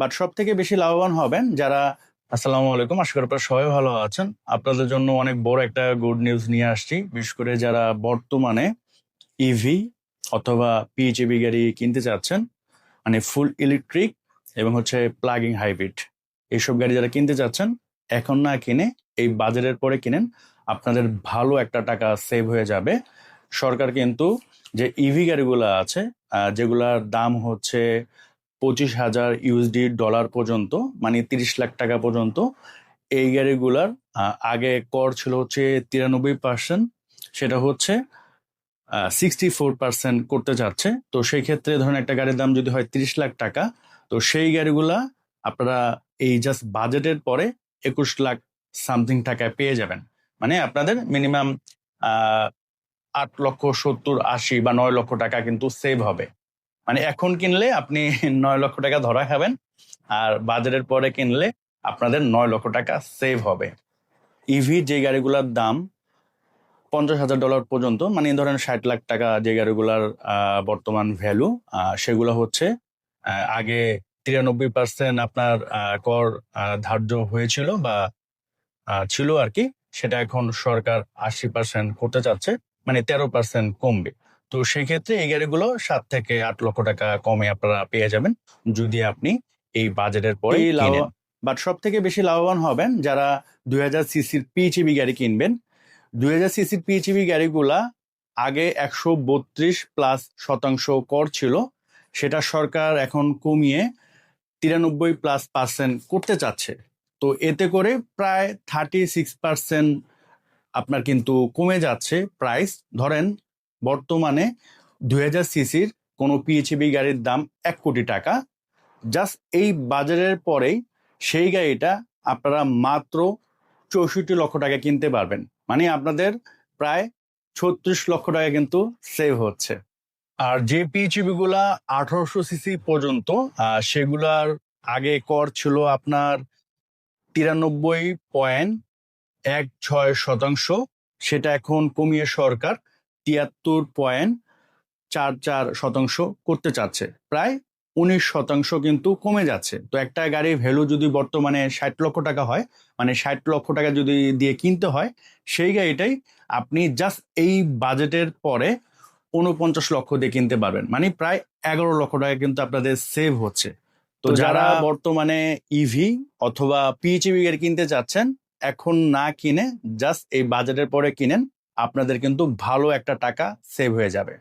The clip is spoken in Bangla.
বাট সব থেকে বেশি লাভবান হবেন যারা। আসসালামু আলাইকুম, আশা করি আপনারা সবাই ভালো আছেন। আপনাদের জন্য অনেক বড় একটা গুড নিউজ নিয়ে আসছি, বিশেষ করে যারা বর্তমানে ইভি অথবা পিএইচইভি গাড়ি কিনতে চাচ্ছেন, মানে ফুল ইলেকট্রিক এবং হচ্ছে প্লাগিং হাইব্রিড। এইসব গাড়ি যারা কিনতে চাচ্ছেন, এখন না কিনে এই বাজারের পরে কিনেন, আপনাদের ভালো একটা টাকা সেভ হয়ে যাবে। সরকার কিন্তু যে ইভি গাড়িগুলো আছে, যেগুলার দাম হচ্ছে 25,000 ইউএসডি ডলার পর্যন্ত, মানে 30 লাখ টাকা পর্যন্ত, এই গাড়িগুলার আগে কর ছিল হচ্ছে 93%, সেটা হচ্ছে 64% করতে যাচ্ছে। তো সেই ক্ষেত্রে ধরেন একটা গাড়ির দাম যদি হয় 30 লাখ টাকা, তো সেই গাড়িগুলা আপনারা এই জাস্ট বাজেটের পরে 21 লাখ সামথিং টাকায় পেয়ে যাবেন। মানে আপনাদের মিনিমাম 8 লক্ষ 70 80 বা 9 লক্ষ টাকা কিন্তু সেভ হবে। মানে এখন কিনলে আপনি 9 লক্ষ টাকা ধরা খাবেন, আর বাজারের পরে কিনলে আপনাদের 9 লক্ষ টাকা সেভ হবে। ইভি যে গাড়িগুলোর দাম 50,000 ডলার পর্যন্ত, মানে ধরেন 60 লাখ টাকা যে গাড়িগুলার বর্তমান ভ্যালু, সেগুলো হচ্ছে আগে 93% আপনার কর ধার্য হয়েছিল বা ছিল আর কি। সেটা এখন সরকার 80% করতে চাচ্ছে, মানে 13% কমবে। তো সেক্ষেত্রে এই গাড়িগুলো 7 থেকে 8 লক্ষ টাকা কমে আপনারা পেয়ে যাবেন যদি আপনি এই বাজেটের পরে কিনেন। বাট সব থেকে বেশি লাভবান হবেন যারা 2000 সিসির পিএইচইভি গাড়ি কিনবেন। 2000 সিসির পিএইচইভি গাড়িগুলা আগে 132+% কর ছিল, সেটা সরকার এখন কমিয়ে 93+% করতে চাচ্ছে। তো এতে করে প্রায় 36% আপনার কিন্তু কমে যাচ্ছে প্রাইস। ধরেন বর্তমানে 2000 সিসির কোনো পিএইচইভি গাড়ির দাম 1 কোটি টাকা। জাস্ট এই বাজারের পরেই সেই গাড়িটা আপনারা মাত্র 64 লক্ষ টাকা কিনতে পারবেন। মানে আপনাদের প্রায় 36 লক্ষ টাকা কিন্তু সেভ হচ্ছে। আর যে পিএইচইভি গুলা 1800 সিসি পর্যন্ত, সেগুলার আগে কর ছিল আপনার 93.16%, সেটা এখন কমিয়ে সরকার 73.44% করতে চাচ্ছে। প্রায় 19% কিন্তু কমে যাচ্ছে। তো একটা গাড়ির ভ্যালু যদি বর্তমানে 60 লক্ষ টাকা হয়, মানে 60 লক্ষ টাকা যদি দিয়ে কিনতে হয়, সেই গাড়িটাই আপনি জাস্ট এই বাজেটের পরে 49 লক্ষ দিয়ে কিনতে পারবেন। মানে প্রায় 11 লক্ষ টাকা কিন্তু আপনাদের সেভ হচ্ছে। তো যারা বর্তমানে ইভি অথবা পিএইচইভি গাড়ি কিনতে চাচ্ছেন, এখন না কিনে জাস্ট এই বাজেটের পরে কিনেন, আপনাদের কিন্তু ভালো একটা টাকা সেভ হয়ে যাবে।